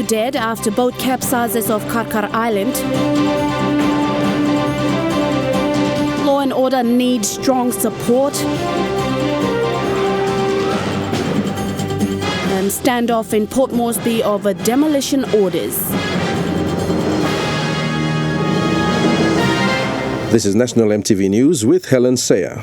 dead after boat capsizes off Karkar Island. Law and order need strong support. And standoff in Port Moresby over demolition orders. This is National MTV News with Helen Sayer.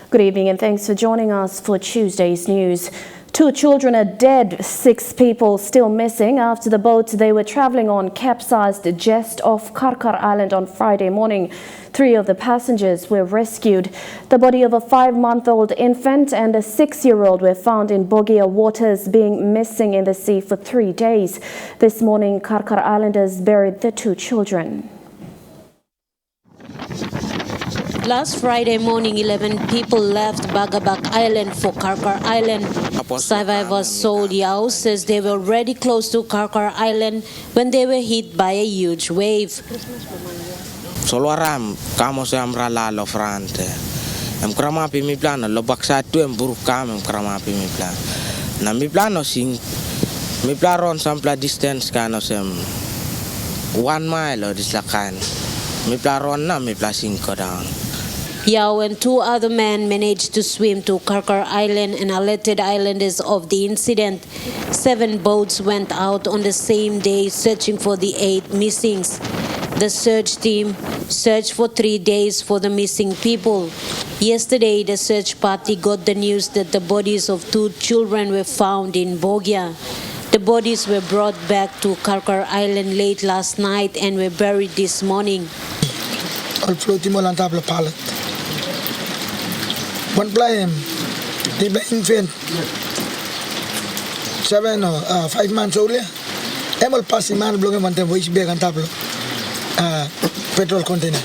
Good evening and thanks for joining us for Tuesday's news. 2 children are dead, 6 people still missing after the boat they were travelling on capsized just off Karkar Island on Friday morning. 3 of the passengers were rescued. The body of a 5-month-old infant and a 6-year-old were found in Bogia waters, being missing in the sea for 3 days. This morning, Karkar Islanders buried the 2 children. Last Friday morning, 11 people left Bagabak Island for Karkar Island. Survivor Sol Yao says they were already close to Karkar Island when they were hit by a huge wave. Soloram, kamo se amrala lo frante. Em kramapi mi plano, lo baksatu em buruk kam em kramapi mi plan. Na mi plano sing, mi plaron sampla distance kano sem 1 mile or dislakan. Mi plaron na mi plasing ko down. Yao and 2 other men managed to swim to Karkar Island and alerted islanders of the incident. 7 boats went out on the same day searching for the 8 missings. The search team searched for 3 days for the missing people. Yesterday, the search party got the news that the bodies of 2 children were found in Bogia. The bodies were brought back to Karkar Island late last night and were buried this morning. Al floating on top of the pallet. One play the infant 7 or 5 months old. Emal passing man blowing one time which bag on top of petrol container.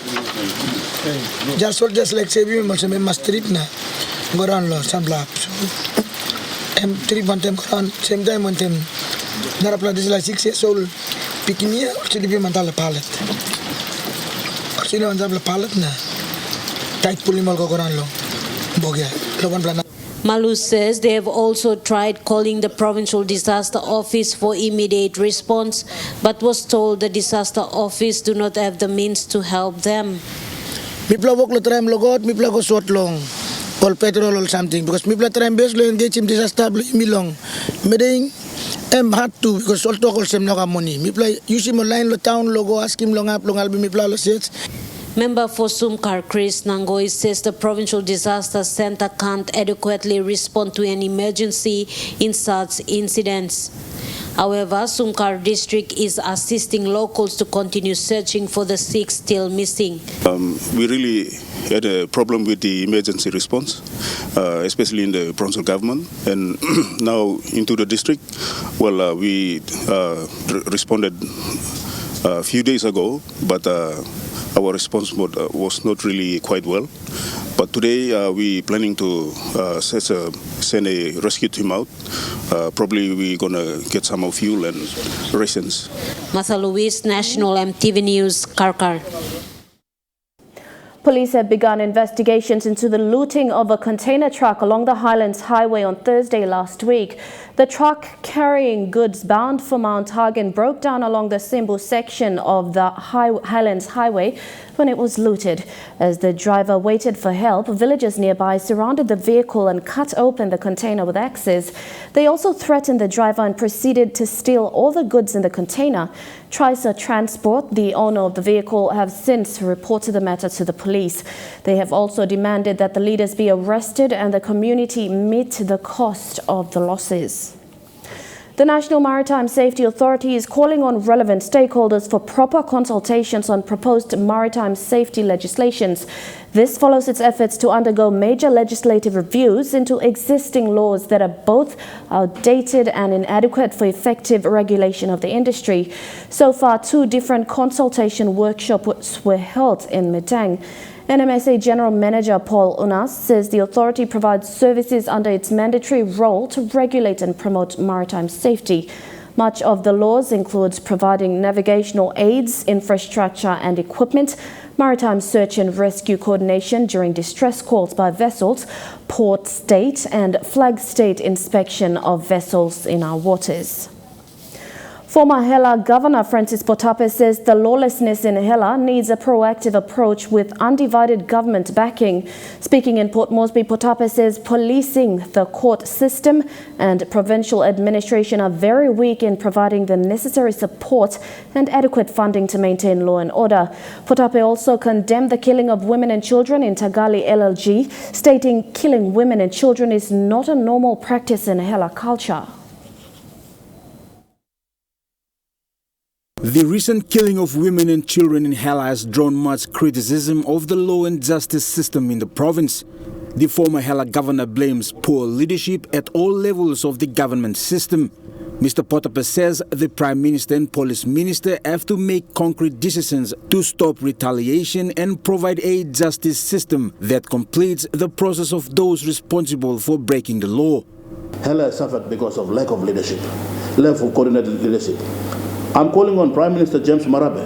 Just like save you must street na go around some black. M3 one time go on same time one time. Narapla this like 6 years old. Picking here to the mental pallet. Sino on the pallet na tight pulling mal go around long. Malu says they have also tried calling the Provincial Disaster Office for immediate response, but was told the Disaster Office do not have the means to help them. Mipla wok lo try logot, mipla go short long, all petrol or something, because mipla try best lo engage him disaster milong. Meding hard to because all talk all sem no money. Mipla use him online lo town logo ask him long up long albi mipla lo sets. Member for Sumcar Chris Nangoy says the Provincial Disaster Center can't adequately respond to an emergency in such incidents. However, Sumcar District is assisting locals to continue searching for the 6 still missing. We really had a problem with the emergency response, especially in the provincial government, and now into the district. Well, we responded a few days ago, but our response was not really quite well. But today we're planning to send a rescue team out. Probably we're going to get some fuel and rations. Martha Louise, National MTV News, Karkar. Police have begun investigations into the looting of a container truck along the Highlands Highway on Thursday last week. The truck carrying goods bound for Mount Hagen broke down along the Simbu section of the Highlands Highway when it was looted. As the driver waited for help, villagers nearby surrounded the vehicle and cut open the container with axes. They also threatened the driver and proceeded to steal all the goods in the container. Trisa Transport, the owner of the vehicle, have since reported the matter to the police. They have also demanded that the leaders be arrested and the community meet the cost of the losses. The National Maritime Safety Authority is calling on relevant stakeholders for proper consultations on proposed maritime safety legislations. This follows its efforts to undergo major legislative reviews into existing laws that are both outdated and inadequate for effective regulation of the industry. So far, 2 different consultation workshops were held in Mitang. NMSA General Manager Paul Unas says the authority provides services under its mandatory role to regulate and promote maritime safety. Much of the laws includes providing navigational aids, infrastructure and equipment, maritime search and rescue coordination during distress calls by vessels, port state and flag state inspection of vessels in our waters. Former Hela Governor Francis Potape says the lawlessness in Hela needs a proactive approach with undivided government backing. Speaking in Port Moresby, Potape says policing, the court system and provincial administration are very weak in providing the necessary support and adequate funding to maintain law and order. Potape also condemned the killing of women and children in Tagali LLG, stating killing women and children is not a normal practice in Hela culture. The recent killing of women and children in Hela has drawn much criticism of the law and justice system in the province. The former Hela governor blames poor leadership at all levels of the government system. Mr. Potape says the Prime Minister and Police Minister have to make concrete decisions to stop retaliation and provide a justice system that completes the process of those responsible for breaking the law. Hela suffered because of lack of leadership, lack of coordinated leadership. I'm calling on Prime Minister James Marape.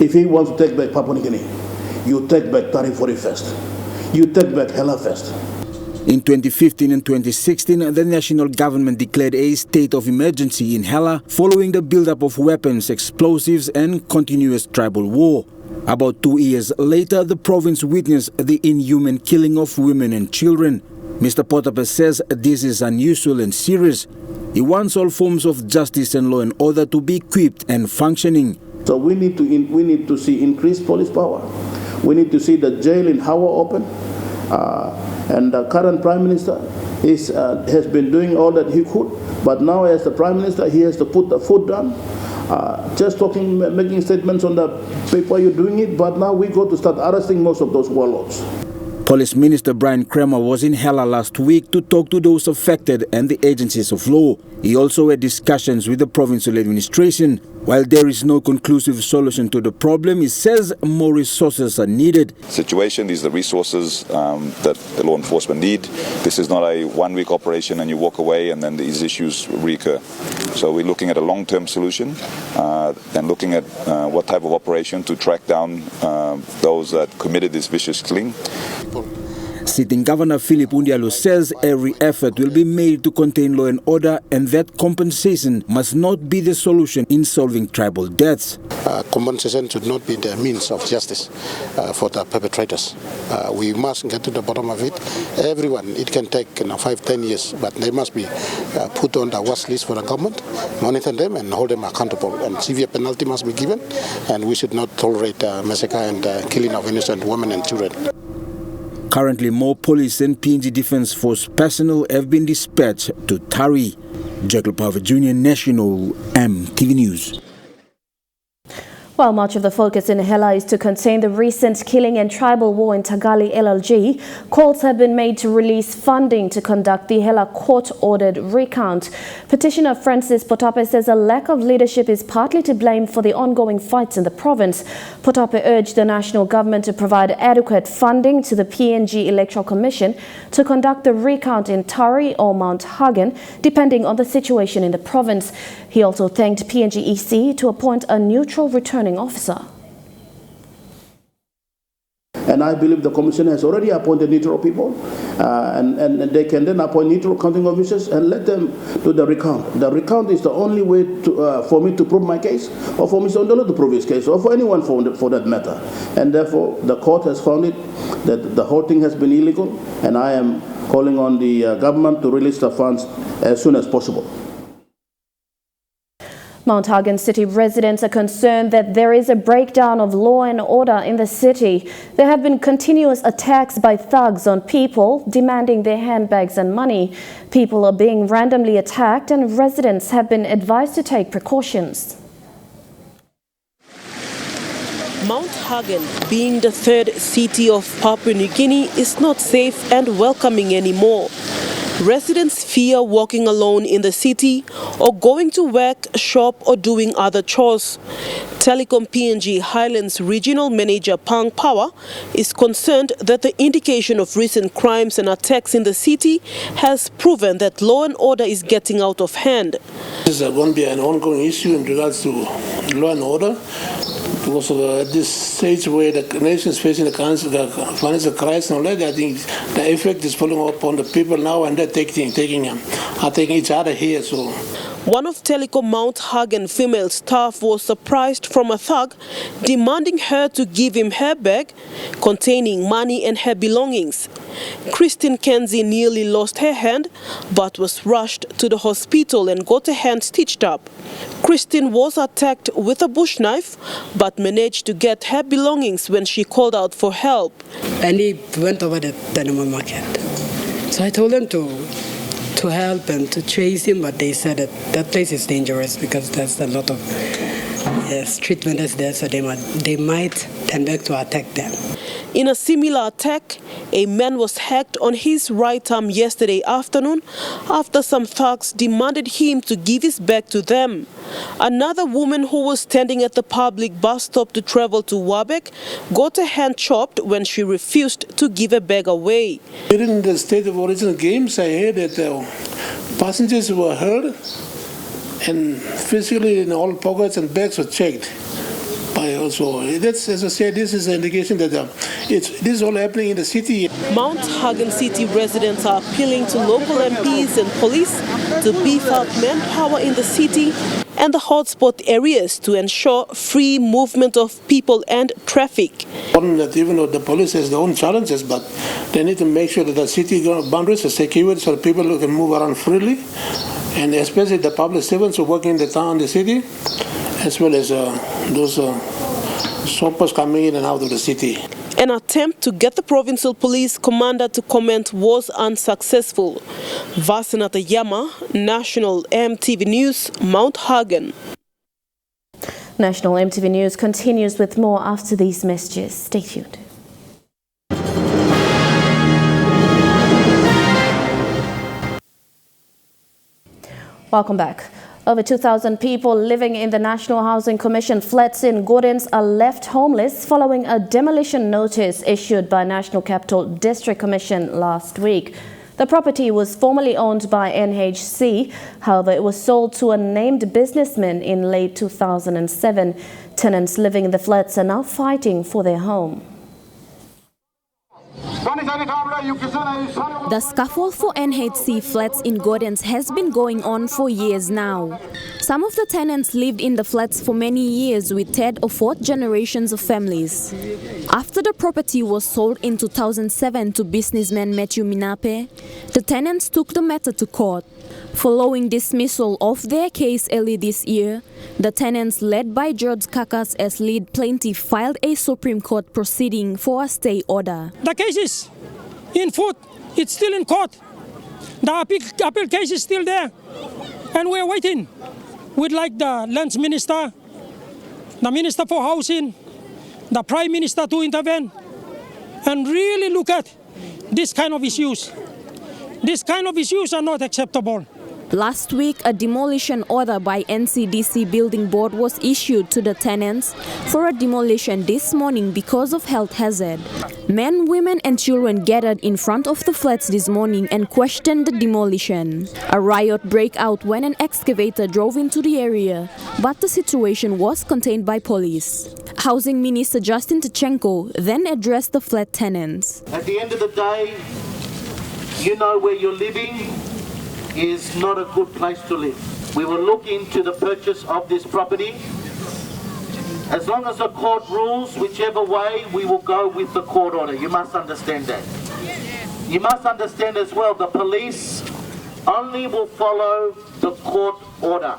If he wants to take back Papua New Guinea, you take back Tari Fori first. You take back Hela first. In 2015 and 2016, the national government declared a state of emergency in Hela following the buildup of weapons, explosives and continuous tribal war. About 2 years later, the province witnessed the inhuman killing of women and children. Mr. Potape says this is unusual and serious. He wants all forms of justice and law and order to be equipped and functioning. So we need to see increased police power. We need to see the jail in Hawa open. And the current Prime Minister has been doing all that he could, but now as the Prime Minister, he has to put the foot down. Just talking, making statements on the paper, you're doing it, but now we go to start arresting most of those warlords. Police Minister Brian Kramer was in Hela last week to talk to those affected and the agencies of law. He also had discussions with the provincial administration. While there is no conclusive solution to the problem, he says more resources are needed. The situation is the resources that the law enforcement need. This is not a one-week operation and you walk away and then these issues recur. So we're looking at a long-term solution and looking at what type of operation to track down those that committed this vicious killing. Sitting Governor Philip Undialo says every effort will be made to contain law and order and that compensation must not be the solution in solving tribal deaths. Compensation should not be the means of justice for the perpetrators. We must get to the bottom of it. Everyone, it can take 5-10 years, but they must be put on the watch list for the government, monitor them and hold them accountable. And severe penalty must be given, and we should not tolerate massacre and killing of innocent women and children. Currently, more police and PNG Defence Force personnel have been dispatched to Tari. Jacob Pava Jr., National MTV News. While much of the focus in Hela is to contain the recent killing and tribal war in Tagali LLG, calls have been made to release funding to conduct the Hela court-ordered recount. Petitioner Francis Potape says a lack of leadership is partly to blame for the ongoing fights in the province. Potape urged the national government to provide adequate funding to the PNG Electoral Commission to conduct the recount in Tari or Mount Hagen, depending on the situation in the province. He also thanked PNG EC to appoint a neutral returning officer. And I believe the Commission has already appointed neutral people, and they can then appoint neutral counting officers and let them do the recount. The recount is the only way for me to prove my case, or for Mr. Ondolo to prove his case, or for anyone for that matter. And therefore, the court has found it that the whole thing has been illegal, and I am calling on the government to release the funds as soon as possible. Mount Hagen city residents are concerned that there is a breakdown of law and order in the city. There have been continuous attacks by thugs on people demanding their handbags and money. People are being randomly attacked and residents have been advised to take precautions. Mount Hagen, being the third city of Papua New Guinea, is not safe and welcoming anymore. Residents fear walking alone in the city or going to work, shop or doing other chores. Telecom PNG Highlands Regional Manager Pang Power is concerned that the indication of recent crimes and attacks in the city has proven that law and order is getting out of hand. This is going to be an ongoing issue in regards to law and order, because of this stage where the nation is facing the financial crisis and all that. I think the effect is falling upon the people now, and they're taking each other here. So One of Telecom Mount Hagen female staff was surprised from a thug demanding her to give him her bag containing money and her belongings. Christine Kenzie nearly lost her hand but was rushed to the hospital and got her hand stitched up. Christine was attacked with a bush knife but managed to get her belongings when she called out for help. And he went over the animal market. So I told them to help and to chase him, but they said that place is dangerous because there's a lot of street vendors there, so they might turn back to attack them. In a similar attack, a man was hacked on his right arm yesterday afternoon after some thugs demanded him to give his bag to them. Another woman who was standing at the public bus stop to travel to Wabek got her hand chopped when she refused to give a bag away. During the State of Origin Games, I heard that passengers were hurt and physically in all pockets and bags were checked. Also, that's, as I said, this is an indication that this is all happening in the city. Mount Hagen City residents are appealing to local MPs and police to beef up manpower in the city and the hotspot areas to ensure free movement of people and traffic. That even though the police has their own challenges, but they need to make sure that the city boundaries are secure so that people can move around freely, and especially the public servants who work in the town, the city, as well as those shoppers coming in and out of the city. An attempt to get the provincial police commander to comment was unsuccessful. Vasanata Yama, National MTV News, Mount Hagen. National MTV News continues with more after these messages. Stay tuned. Welcome back. Over 2,000 people living in the National Housing Commission flats in Gordons are left homeless following a demolition notice issued by National Capital District Commission last week. The property was formerly owned by NHC, however it was sold to a named businessman in late 2007. Tenants living in the flats are now fighting for their home. The scuffle for NHC flats in Gordons has been going on for years now. Some of the tenants lived in the flats for many years with third or fourth generations of families. After the property was sold in 2007 to businessman Matthew Minape, the tenants took the matter to court. Following dismissal of their case early this year, the tenants led by George Kakas as lead plaintiff filed a Supreme Court proceeding for a stay order. The case is in foot, it's still in court. The appeal case is still there, and we're waiting. We'd like the Lands Minister, the Minister for Housing, the Prime Minister to intervene and really look at this kind of issues. These kind of issues are not acceptable. Last week, a demolition order by NCDC Building Board was issued to the tenants for a demolition this morning because of health hazard. Men, women and children gathered in front of the flats this morning and questioned the demolition. A riot broke out when an excavator drove into the area, but the situation was contained by police. Housing Minister Justin Tchenko then addressed the flat tenants. At the end of the day, you know where you're living is not a good place to live. We will look into the purchase of this property. As long as the court rules whichever way, we will go with the court order. You must understand that. You must understand as well, the police only will follow the court order.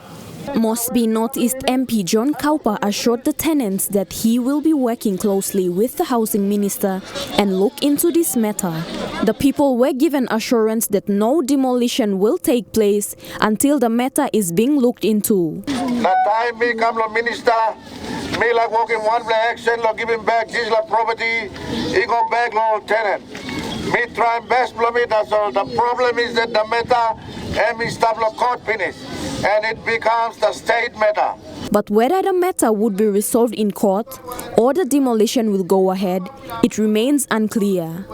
Moresby North East MP John Kaupa assured the tenants that he will be working closely with the Housing Minister and look into this matter. The people were given assurance that no demolition will take place until the matter is being looked into. The time me come the minister, me like walking one black action, like giving back this like property, he go back no tenant. Me try best blow me, that's all. The problem is that the matter and me stop the court finish. And it becomes the state matter. But whether the matter would be resolved in court or the demolition will go ahead, it remains unclear.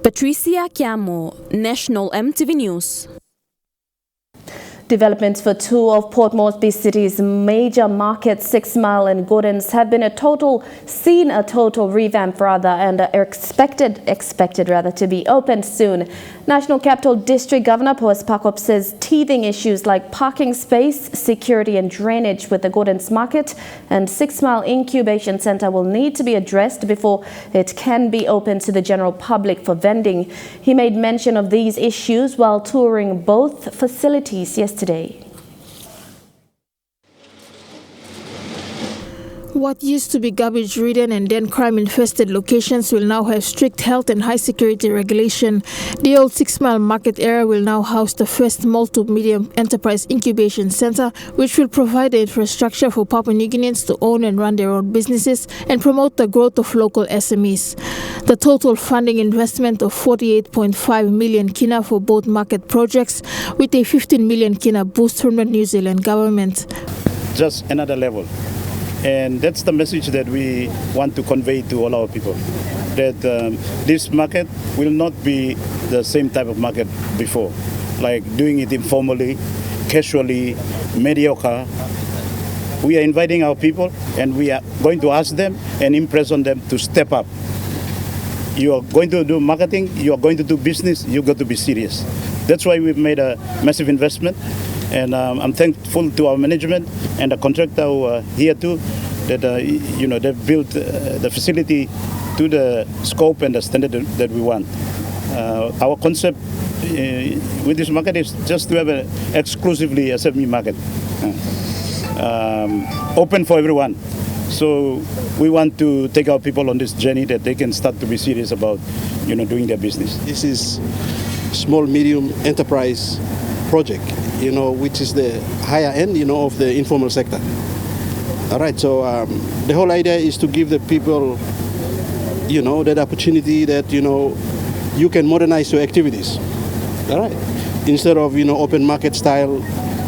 Patricia Chiamo, National MTV News. Developments for two of Port Moresby City's major markets, 6 Mile and Gordons, have seen a total revamp and are expected to be opened soon. National Capital District Governor Boaz Pakop says teething issues like parking space, security and drainage with the Gordon's Market and 6 Mile Incubation Centre will need to be addressed before it can be open to the general public for vending. He made mention of these issues while touring both facilities yesterday. What used to be garbage-ridden and then crime-infested locations will now have strict health and high-security regulation. The old 6 Mile Market area will now house the first small to medium enterprise incubation center, which will provide the infrastructure for Papua New Guineans to own and run their own businesses and promote the growth of local SMEs. The total funding investment of 48.5 million kina for both market projects, with a 15 million kina boost from the New Zealand government. Just another level. And that's the message that we want to convey to all our people, that this market will not be the same type of market before, like doing it informally, casually, mediocre. We are inviting our people and we are going to ask them and impress on them to step up. You are going to do marketing, you are going to do business, you've got to be serious. That's why we've made a massive investment. And I'm thankful to our management and the contractor who are here too, that they've built the facility to the scope and the standard that we want. Our concept with this market is just to have exclusively a SME market, open for everyone. So we want to take our people on this journey that they can start to be serious about, doing their business. This is small medium enterprise project, which is the higher end, of the informal sector. All right, so the whole idea is to give the people, that opportunity that, you can modernize your activities. All right, instead of, open market style,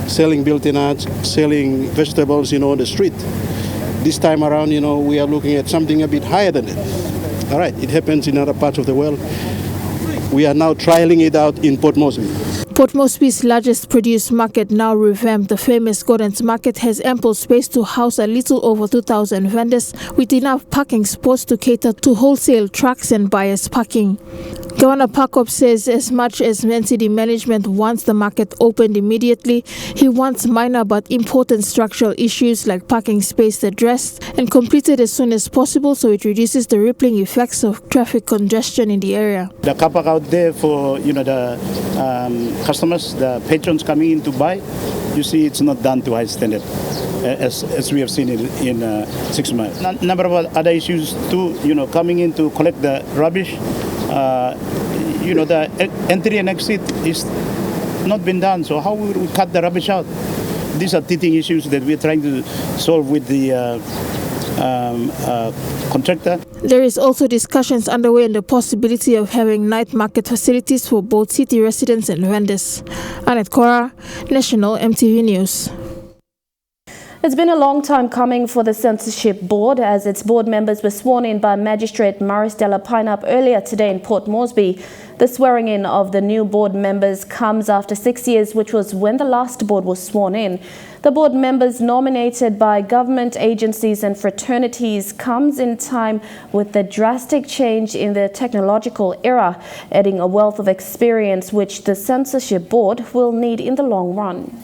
selling built-in arts, selling vegetables, on the street. This time around, we are looking at something a bit higher than it. All right, it happens in other parts of the world. We are now trialing it out in Port Moresby. Port Moresby's largest produce market, now revamped, the famous Gordon's Market, has ample space to house a little over 2,000 vendors with enough parking spots to cater to wholesale trucks and buyers parking. Governor Pakop says as much as NCD management wants the market opened immediately, he wants minor but important structural issues like parking space addressed and completed as soon as possible so it reduces the rippling effects of traffic congestion in the area. The car park out there for the customers, the patrons coming in to buy, you see it's not done to high standard as we have seen it in 6 Mile. Number of other issues too, coming in to collect the rubbish. The entry and exit is not been done, so how will we cut the rubbish out? These are teething issues that we're trying to solve with the contractor. There is also discussions underway on the possibility of having night market facilities for both city residents and vendors. Annette Cora, National MTV News. It's been a long time coming for the censorship board as its board members were sworn in by Magistrate Maris Della Pineap earlier today in Port Moresby. The swearing in of the new board members comes after 6 years, which was when the last board was sworn in. The board members nominated by government agencies and fraternities comes in time with the drastic change in the technological era, adding a wealth of experience which the censorship board will need in the long run.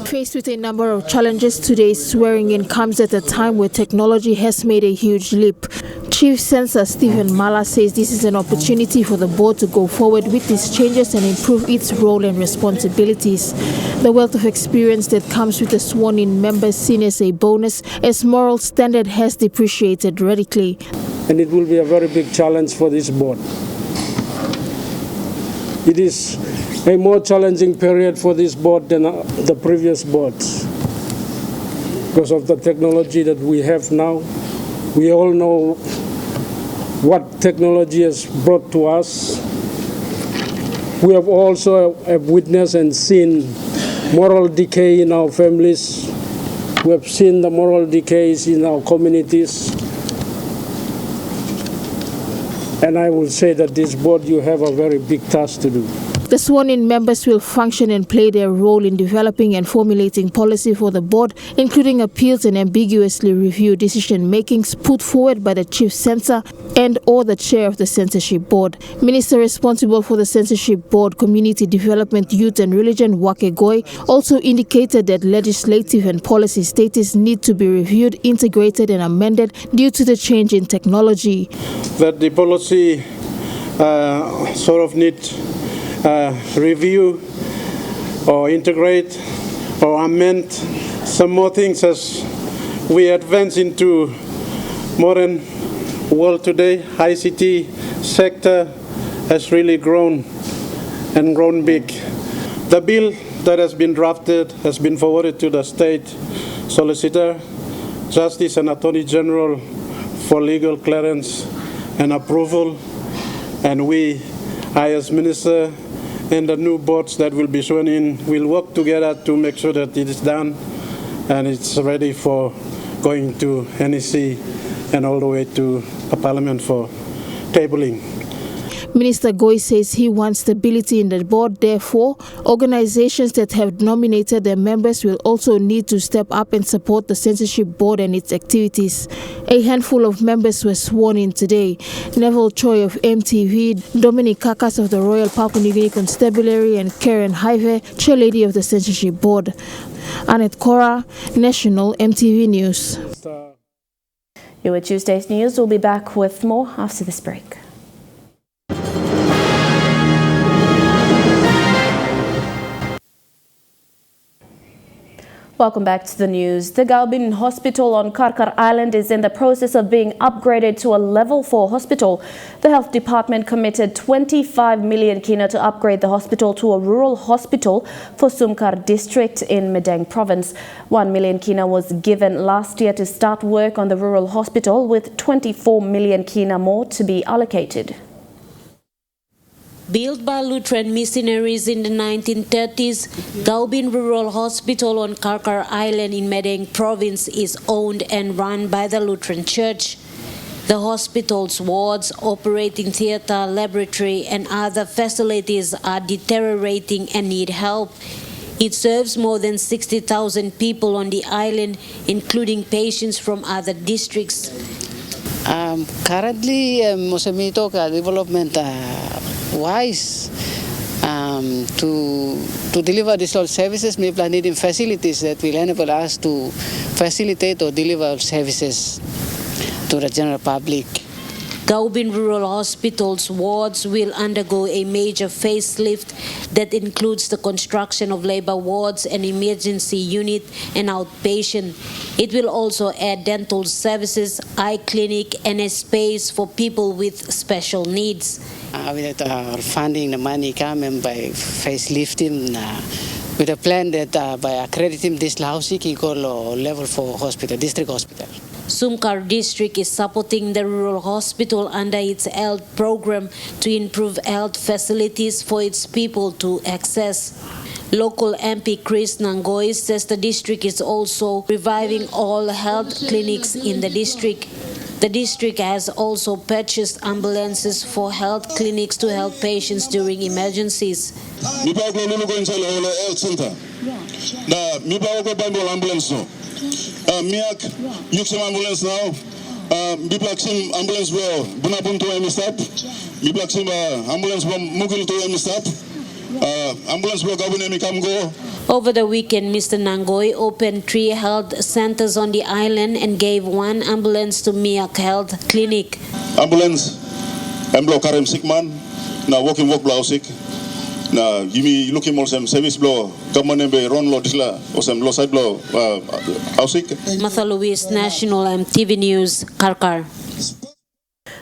Faced with a number of challenges, today's swearing-in comes at a time where technology has made a huge leap. Chief Censor Stephen Mala says this is an opportunity for the board to go forward with these changes and improve its role and responsibilities. The wealth of experience that comes with the sworn-in members seen as a bonus as moral standard has depreciated radically. And it will be a very big challenge for this board. It is a more challenging period for this board than the previous boards because of the technology that we have now. We all know what technology has brought to us. We have also witnessed and seen moral decay in our families. We have seen the moral decays in our communities. And I will say that this board, you have a very big task to do. The sworn-in members will function and play their role in developing and formulating policy for the board, including appeals and ambiguously review decision-makings put forward by the chief censor and or the chair of the censorship board. Minister responsible for the censorship board, community development, youth and religion, Wake Goi, also indicated that legislative and policy status need to be reviewed, integrated and amended due to the change in technology. That the policy sort of need review or integrate or amend some more things as we advance into modern world today. ICT sector has really grown and grown big. The bill that has been drafted has been forwarded to the State Solicitor, Justice and Attorney General for legal clearance and approval. And I as Minister and the new boards that will be sworn in will work together to make sure that it is done and it's ready for going to NEC and all the way to the Parliament for tabling. Minister Goi says he wants stability in the board. Therefore, organizations that have nominated their members will also need to step up and support the censorship board and its activities. A handful of members were sworn in today. Neville Choi of MTV, Dominic Kakas of the Royal Papua New Guinea Constabulary, and Karen Hive, chairlady of the censorship board. Annette Cora, National MTV News. You're with Tuesday's News. We'll be back with more after this break. Welcome back to the news. The Galbin Hospital on Karkar Island is in the process of being upgraded to a level 4 hospital. The health department committed 25 million kina to upgrade the hospital to a rural hospital for Sumkar district in Medang province. 1 million kina was given last year to start work on the rural hospital, with 24 million kina more to be allocated. Built by Lutheran missionaries in the 1930s, Galbin Rural Hospital on Karkar Island in Medang province is owned and run by the Lutheran Church. The hospital's wards, operating theater, laboratory and other facilities are deteriorating and need help. It serves more than 60,000 people on the island, including patients from other districts. Currently, Mosamito development wise to deliver these all services, we are needing facilities that will enable us to facilitate or deliver services to the general public. Galbin Rural Hospital's wards will undergo a major facelift that includes the construction of labor wards, an emergency unit and outpatient. It will also add dental services, eye clinic and a space for people with special needs. With our funding, the money coming by facelifting, with a plan that by accrediting this housing, we call level 4 hospital, district hospital. Sumkar district is supporting the rural hospital under its health program to improve health facilities for its people to access. Local MP Chris Nangoy says the district is also reviving all health clinics in the district. The district has also purchased ambulances for health clinics to help patients during emergencies. Miak yuk ambulance now. Biplaksim ambulance well. Bunapun to emistap. Biplaksim ambulance mugil to emistap. Ambulance well Gabunemi Kamgo. Over the weekend, Mr. Nangoy opened 3 health centers on the island and gave 1 ambulance to Miak Health Clinic. Ambulance, Emblo Karim Sikman, na walking walk blousik. Na yimi looking more some service blow, government be run lo disla or some low side blow housik. Martha Louise, National MTV News, Karkar.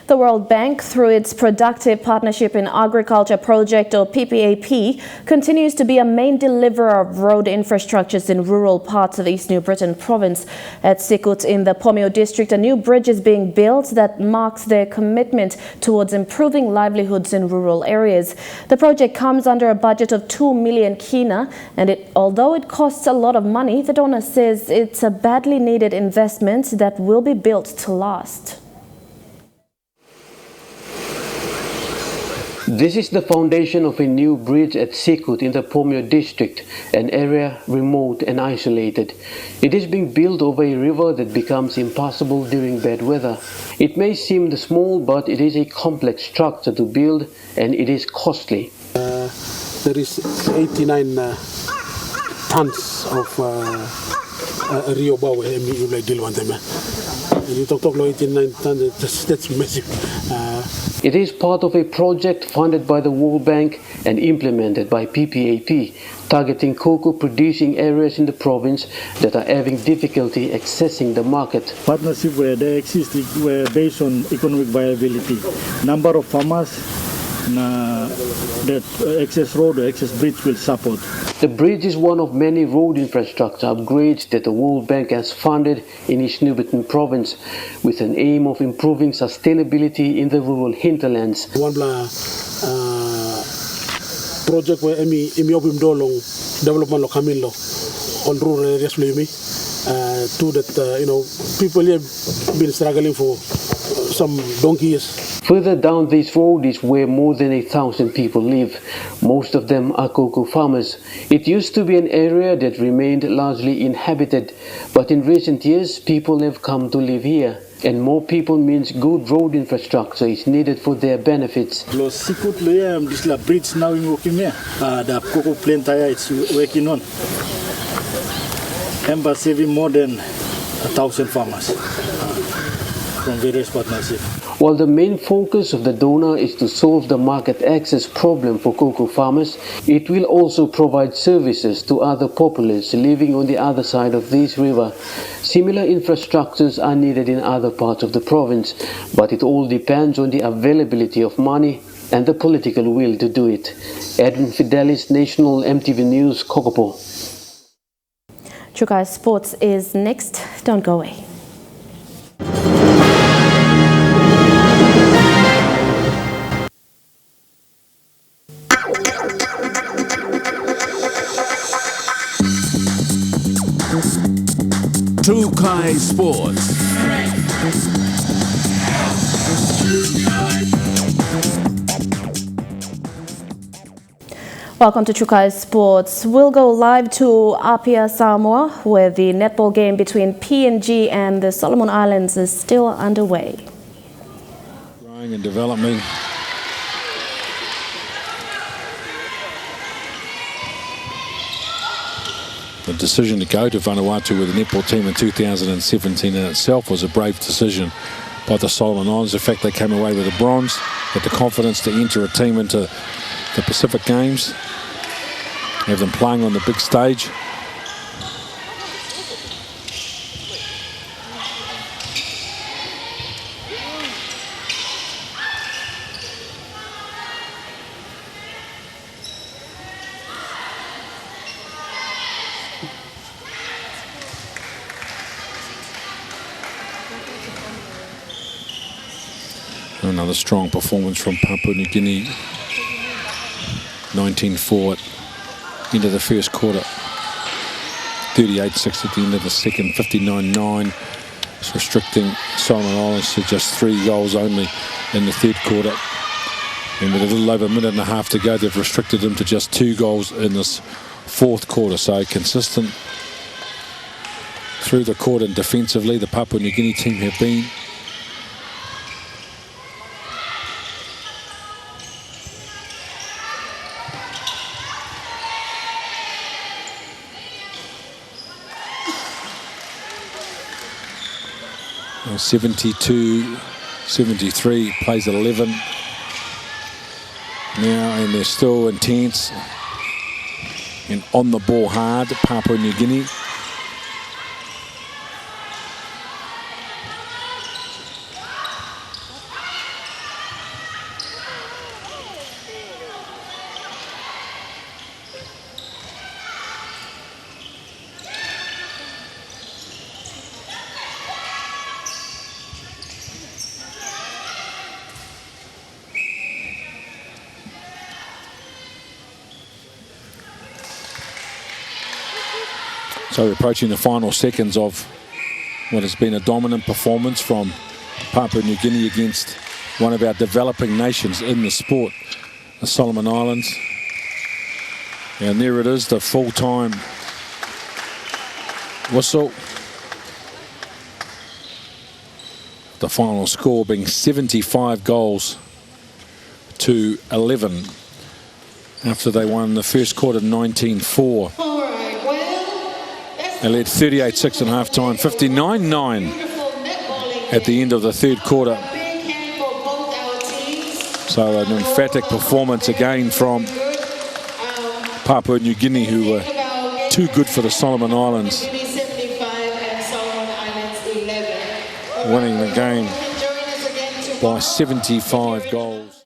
The World Bank, through its Productive Partnership in Agriculture Project, or PPAP, continues to be a main deliverer of road infrastructures in rural parts of East New Britain province. At Sikut in the Pomio district, a new bridge is being built that marks their commitment towards improving livelihoods in rural areas. The project comes under a budget of 2 million kina, and although it costs a lot of money, the donor says it's a badly needed investment that will be built to last. This is the foundation of a new bridge at Sekut in the Pomio district, an area remote and isolated. It is being built over a river that becomes impassable during bad weather. It may seem small, but it is a complex structure to build and it is costly. There is 89 tons of Rio Bawe you talk 89 tons, that's massive. It is part of a project funded by the World Bank and implemented by PPAP, targeting cocoa producing areas in the province that are having difficulty accessing the market. Partnership where they exist were based on economic viability. Number of farmers that access road or access bridge will support. The bridge is one of many road infrastructure upgrades that the World Bank has funded in East New Britain province with an aim of improving sustainability in the rural hinterlands. One project where dolong development lo kamin lo on rural areas to that people have been struggling for some donkey years. Further down this road is where more than 1,000 people live. Most of them are cocoa farmers. It used to be an area that remained largely inhabited, but in recent years people have come to live here. And more people means good road infrastructure is needed for their benefits. This bridge now in working here. The cocoa plant it's working on. And by saving more than 1,000 farmers from various partnerships. While the main focus of the donor is to solve the market access problem for cocoa farmers, it will also provide services to other populace living on the other side of this river. Similar infrastructures are needed in other parts of the province, but it all depends on the availability of money and the political will to do it. Edwin Fidelis, National MTV News, Kokopo. Chukai Sports is next. Don't go away. Chukai Sports. Welcome to Chukai Sports. We'll go live to Apia, Samoa, where the netball game between PNG and the Solomon Islands is still underway. Growing and developing. The decision to go to Vanuatu with the netball team in 2017 in itself was a brave decision by the Solomon Islands. In fact, they came away with a bronze, had the confidence to enter a team into the Pacific Games, have them playing on the big stage. Another strong performance from Papua New Guinea. 19-4 into the first quarter. 38-6 at the end of the second. 59-9. It's restricting Solomon Islands to just 3 goals only in the third quarter. And with a little over a minute and a half to go, they've restricted them to just 2 goals in this fourth quarter. So consistent through the court and defensively, the Papua New Guinea team have been. Well, 72-73, plays at 11 now, and they're still intense and on the ball hard, Papua New Guinea. So we're approaching the final seconds of what has been a dominant performance from Papua New Guinea against one of our developing nations in the sport. the Solomon Islands. And there it is, the full-time whistle. The final score being 75 goals to 11 after they won the first quarter 19-4. They led 38-6 at half-time, 59-9 at the end of the third quarter. So an emphatic performance again from Papua New Guinea, who were too good for the Solomon Islands, winning the game by 75 goals.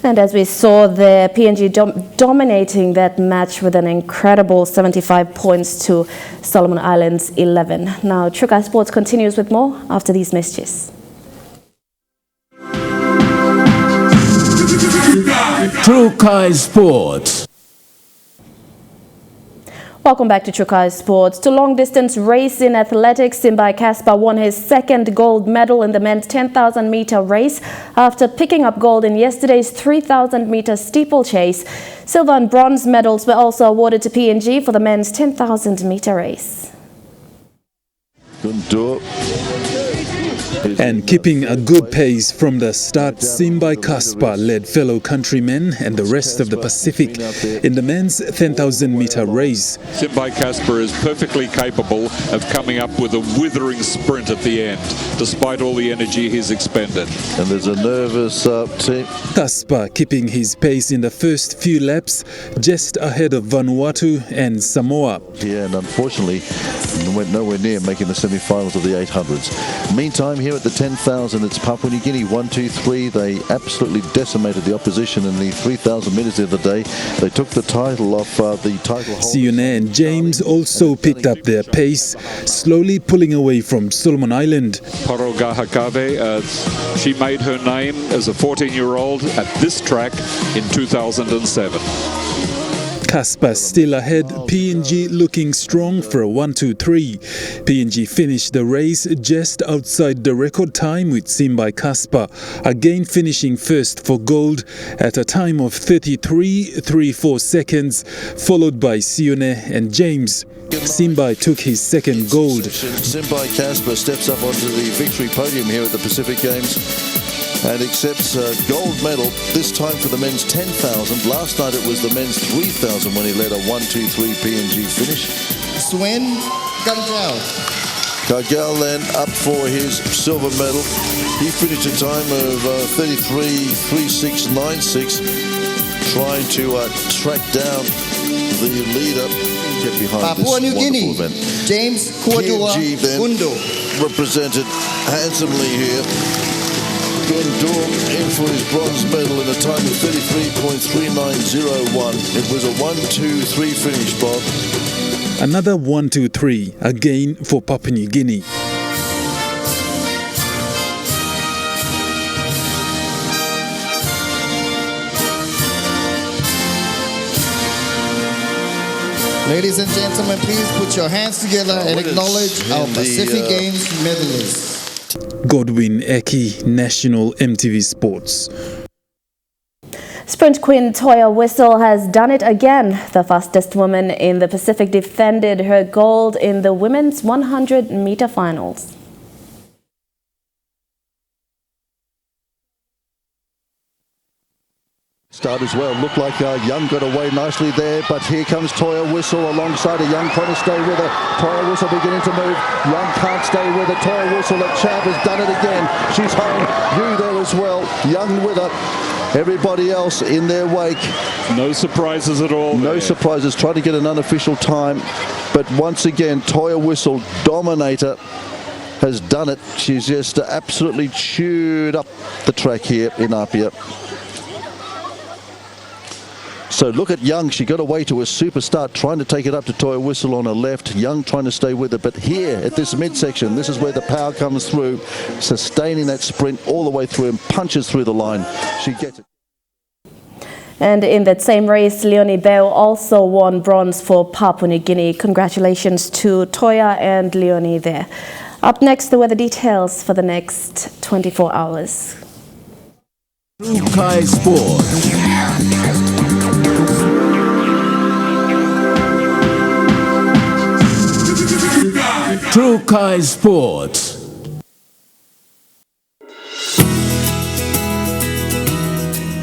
And as we saw there, PNG dominating that match with an incredible 75 points to Solomon Islands 11. Now, Trukai Sports continues with more after these messages. Trukai Sports. Welcome back to Trukai Sports. To long-distance race in athletics, Simbai Kaspa won his second gold medal in the men's 10,000-meter race after picking up gold in yesterday's 3,000-meter steeplechase. Silver and bronze medals were also awarded to PNG for the men's 10,000-meter race. And keeping a good pace from the start, Simbai Kaspa led fellow countrymen and the rest of the Pacific in the men's 10,000-meter race. Simbai Kaspa is perfectly capable of coming up with a withering sprint at the end, despite all the energy he's expended. And there's a nervous team. Kaspa keeping his pace in the first few laps, just ahead of Vanuatu and Samoa. Yeah, and unfortunately, went nowhere near making the semi-finals of the 800s. Meantime, here at the 10,000, it's Papua New Guinea 1, 2, 3. They absolutely decimated the opposition in the 3,000 metres the other day. They took the title off the title holder. Sione and James also picked up their pace, slowly pulling away from Solomon Island. Paroga Hakave, she made her name as a 14-year-old at this track in 2007. Kaspa still ahead, PNG looking strong for a 1-2-3. PNG finished the race just outside the record time with Simbai Kaspa, again finishing first for gold at a time of 33.34 seconds, followed by Sione and James. Simbai took his second gold. Simbai Kaspa steps up onto the victory podium here at the Pacific Games and accepts a gold medal, this time for the men's 10,000. Last night it was the men's 3,000 when he led a 1-2-3 PNG finish. Swen Gargal. Gargal then up for his silver medal. He finished a time of 33.36.96, trying to track down the leader. Get behind Papua New Guinea, event. James Cordua Undo represented handsomely here. Gundur in for his bronze medal in a time of 33.3901. It was a 1-2-3 finish, Bob. Another 1-2-3, again for Papua New Guinea. Ladies and gentlemen, please put your hands together and acknowledge our Pacific Games medalists. Godwin Eki, National MTV Sports. Sprint queen Toya Whistle has done it again. The fastest woman in the Pacific defended her gold in the women's 100-meter finals. Start as well. Looked like Young got away nicely there, but here comes Toya Whistle alongside a Young trying to stay with her. Toya Whistle beginning to move. Young can't stay with her. Toya Whistle at Champ has done it again. She's home. You there as well. Young with her. Everybody else in their wake. No surprises at all. No surprises. Trying to get an unofficial time, but once again, Toya Whistle, dominator, has done it. She's just absolutely chewed up the track here in Apia. So look at Young, she got away to a super start, trying to take it up to Toya Whistle on her left. Young trying to stay with her, but here at this midsection, this is where the power comes through, sustaining that sprint all the way through and punches through the line. She gets it. And in that same race, Leonie Beo also won bronze for Papua New Guinea. Congratulations to Toya and Leonie there. Up next, the weather details for the next 24 hours. Trukai Sports. Kai Sports.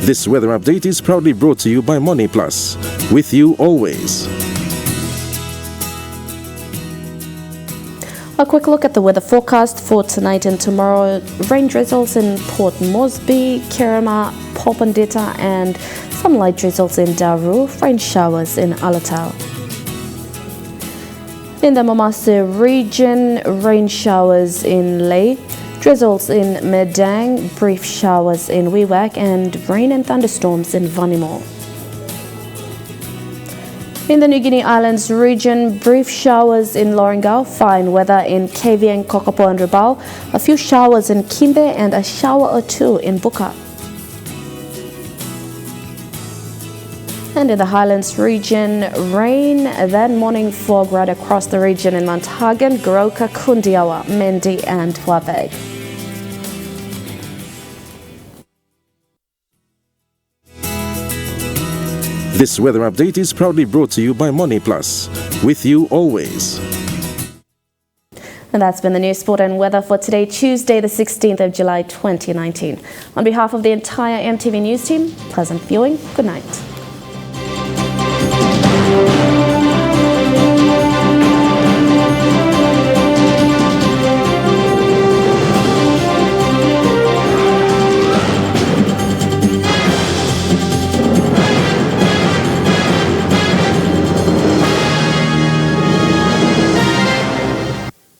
This weather update is proudly brought to you by Money Plus. With you always. A quick look at the weather forecast for tonight and tomorrow. Rain drizzles in Port Moresby, Kirrama, Popondetta, and some light drizzles in Daru. Rain showers in Alatau. In the Mamase region, rain showers in Lae, drizzles in Medang, brief showers in Wewak, and rain and thunderstorms in Vanimo. In the New Guinea Islands region, brief showers in Lorengau, fine weather in Kavieng, Kokopo and Rabaul, a few showers in Kimbe and a shower or two in Buka. And in the Highlands region, rain, that morning fog right across the region in Mount Hagen, Goroka, Kundiawa, Mendi and Huabeg. This weather update is proudly brought to you by Money Plus. With you always. And that's been the news, sport and weather for today, Tuesday, the 16th of July, 2019. On behalf of the entire MTV News team, pleasant viewing. Good night.